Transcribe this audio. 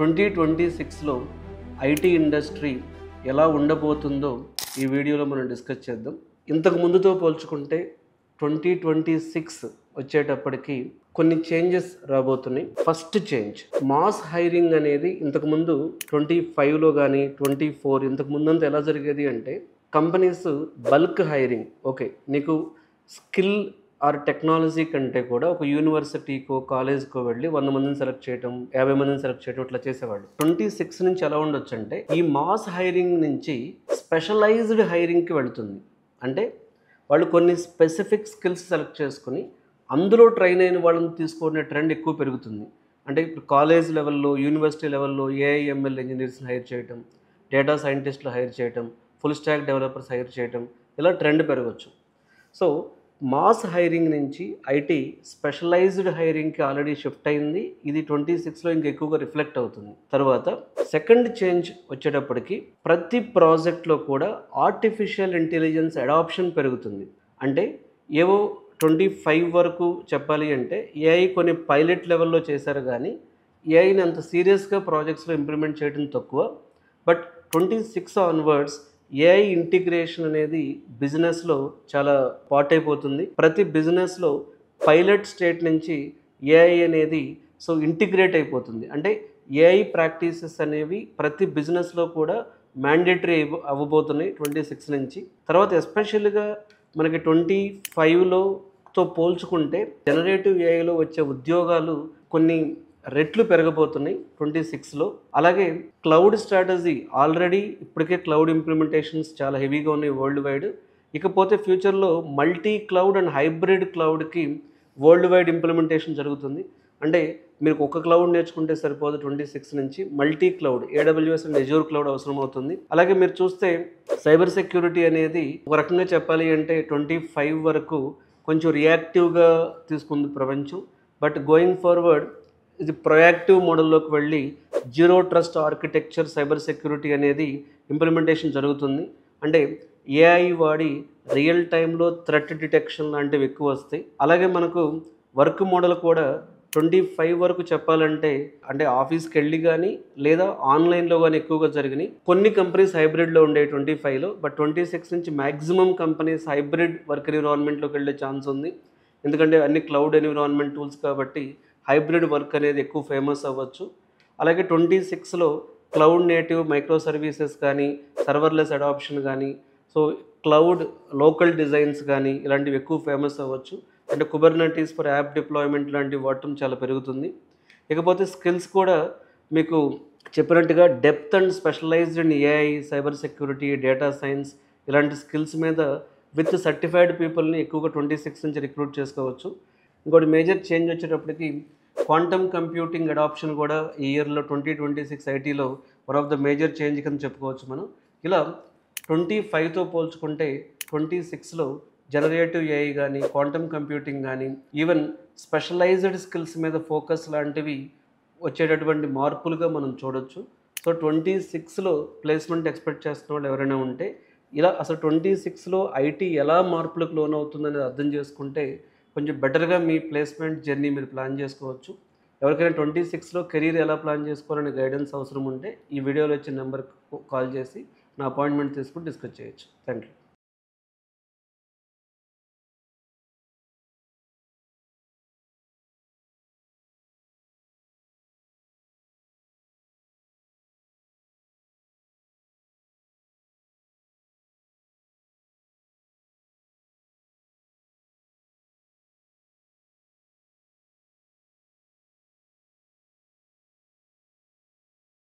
2026లో IT industry ఎలా ఉండబోతుందో ఈ వీడియోలో మనం డిస్కస్ చేద్దాం. ఇంతకు ముందుతో పోల్చుకుంటే 2026 వచ్చేటప్పటికి కొన్ని చేంజెస్ రాబోతున్నాయి. ఫస్ట్ చేంజ్, మాస్ హైరింగ్ అనేది ఇంతకుముందు 25లో కానీ 24 ఇంతకు ముందంతా ఎలా జరిగేది అంటే కంపెనీస్ బల్క్ హైరింగ్, ఓకే నీకు స్కిల్ ఆర్ టెక్నాలజీ కంటే కూడా ఒక యూనివర్సిటీకో కాలేజ్కో వెళ్ళి 100 మందిని సెలెక్ట్ చేయడం, 50 మందిని సెలెక్ట్ చేయడం ఇట్లా చేసేవాళ్ళు. 26 నుంచి ఎలా ఉండొచ్చు అంటే ఈ మాస్ హైరింగ్ నుంచి స్పెషలైజ్డ్ హైరింగ్కి వెళుతుంది. అంటే వాళ్ళు కొన్ని స్పెసిఫిక్ స్కిల్స్ సెలెక్ట్ చేసుకుని అందులో ట్రైన్ అయిన వాళ్ళని తీసుకునే ట్రెండ్ ఎక్కువ పెరుగుతుంది. అంటే ఇప్పుడు కాలేజ్ లెవెల్లో, యూనివర్సిటీ లెవెల్లో ఏఐఎంఎల్ ఇంజనీర్స్ని హైర్ చేయటం, డేటా సైంటిస్టులు హైర్ చేయటం, ఫుల్ స్టాక్ డెవలపర్స్ హైర్ చేయటం, ఇలా ట్రెండ్ పెరగచ్చు. సో మాస్ హైరింగ్ నుంచి ఐటీ స్పెషలైజ్డ్ హైరింగ్కి ఆల్రెడీ షిఫ్ట్ అయింది. ఇది 26లో ఇంకా ఎక్కువగా రిఫ్లెక్ట్ అవుతుంది. తర్వాత సెకండ్ చేంజ్ వచ్చేటప్పటికి ప్రతి ప్రాజెక్ట్లో కూడా ఆర్టిఫిషియల్ ఇంటెలిజెన్స్ అడాప్షన్ పెరుగుతుంది. అంటే ఏవో 25 వరకు చెప్పాలి అంటే ఏఐ కొన్ని పైలట్ లెవెల్లో చేశారు, కానీ ఏఐని అంత సీరియస్గా ప్రాజెక్ట్స్లో ఇంప్లిమెంట్ చేయడం తక్కువ. బట్ 26 ఆన్వర్డ్స్ ఏఐ ఇంటిగ్రేషన్ అనేది బిజినెస్లో చాలా పార్ట్ అయిపోతుంది. ప్రతి బిజినెస్లో పైలట్ స్టేట్ నుంచి ఏఐ అనేది ఇంటిగ్రేట్ అయిపోతుంది. అంటే ఏఐ ప్రాక్టీసెస్ అనేవి ప్రతి బిజినెస్లో కూడా మ్యాండేటరీ అవ్వబోతున్నాయి 26 నుంచి. తర్వాత ఎస్పెషల్గా మనకి 25తో పోల్చుకుంటే జనరేటివ్ ఏఐలో వచ్చే ఉద్యోగాలు కొన్ని రెట్లు పెరగబోతున్నాయి 26లో. అలాగే క్లౌడ్ స్ట్రాటజీ, ఆల్రెడీ ఇప్పటికే క్లౌడ్ ఇంప్లిమెంటేషన్స్ చాలా హెవీగా ఉన్నాయి వరల్డ్ వైడ్. ఇకపోతే ఫ్యూచర్లో మల్టీ క్లౌడ్ అండ్ హైబ్రిడ్ క్లౌడ్కి వరల్డ్ వైడ్ ఇంప్లిమెంటేషన్ జరుగుతుంది. అంటే మీరు ఒక క్లౌడ్ నేర్చుకుంటే సరిపోదు, 26 నుంచి multi cloud, AWS and Azure cloud అవసరం అవుతుంది. అలాగే మీరు చూస్తే సైబర్ సెక్యూరిటీ అనేది ఒక రకంగా చెప్పాలి అంటే 25 వరకు కొంచెం రియాక్టివ్గా తీసుకుంది ప్రపంచం. బట్ గోయింగ్ ఫార్వర్డ్ ఇది ప్రొయాక్టివ్ మోడల్లోకి వెళ్ళి zero trust architecture cyber security అనేది ఇంప్లిమెంటేషన్ జరుగుతుంది. అంటే ఏఐ వాడి రియల్ టైంలో థ్రెట్ డిటెక్షన్ లాంటివి ఎక్కువ వస్తాయి. అలాగే మనకు వర్క్ మోడల్ కూడా 25 వరకు చెప్పాలంటే అంటే ఆఫీస్కి వెళ్ళి కానీ లేదా ఆన్లైన్లో కానీ ఎక్కువగా జరిగినాయి. కొన్ని కంపెనీస్ హైబ్రిడ్లో ఉండే 25లో, బట్ 26 నుంచి మ్యాక్సిమం కంపెనీస్ హైబ్రిడ్ వర్క్ ఎన్విరాన్మెంట్లోకి వెళ్ళే ఛాన్స్ ఉంది. ఎందుకంటే అన్ని క్లౌడ్ ఎన్విరాన్మెంట్ టూల్స్ కాబట్టి హైబ్రిడ్ వర్క్ అనేది ఎక్కువ ఫేమస్ అవ్వచ్చు. అలాగే 26లో క్లౌడ్ నేటివ్ మైక్రో సర్వీసెస్ కానీ, సర్వర్లెస్ అడాప్షన్ కానీ, క్లౌడ్ లోకల్ డిజైన్స్ కానీ ఇలాంటివి ఎక్కువ ఫేమస్ అవ్వచ్చు. అంటే కుబర్నెటీస్ ఫర్ యాప్ డిప్లాయ్మెంట్ లాంటివి వాడటం చాలా పెరుగుతుంది. ఇకపోతే స్కిల్స్ కూడా మీకు చెప్పినట్టుగా depth and specialized in AI, cyber security, data science ఇలాంటి స్కిల్స్ మీద విత్ సర్టిఫైడ్ పీపుల్ని ఎక్కువగా 26 నుంచి రిక్రూట్ చేసుకోవచ్చు. ఇంకోటి మేజర్ చేంజ్ వచ్చేటప్పటికి క్వాంటమ్ కంప్యూటింగ్ అడాప్షన్ కూడా ఈ ఇయర్లో 2026 ఐటీలో one of the major change కింద చెప్పుకోవచ్చు మనం. ఇలా 25తో పోల్చుకుంటే 26లో జనరేటివ్ ఏఐ కానీ, క్వాంటమ్ కంప్యూటింగ్ కానీ, ఈవెన్ స్పెషలైజ్డ్ స్కిల్స్ మీద ఫోకస్ లాంటివి వచ్చేటటువంటి మార్పులుగా మనం చూడొచ్చు. 26లో ప్లేస్మెంట్ ఎక్స్పెక్ట్ చేస్తున్న వాళ్ళు ఎవరైనా ఉంటే ఇలా అసలు 26లో ఐటీ ఎలా మార్పులకు లోనవుతుందనేది అర్థం చేసుకుంటే కొంచెం బెటర్గా మీ ప్లేస్మెంట్ జర్నీ మీరు ప్లాన్ చేసుకోవచ్చు. ఎవరికైనా 26లో కెరీర్ ఎలా ప్లాన్ చేసుకోవాలనే గైడెన్స్ అవసరం ఉంటే ఈ వీడియోలో వచ్చిన నెంబర్కి కాల్ చేసి నా అపాయింట్మెంట్ తీసుకుని డిస్కస్ చేయొచ్చు. Thank you.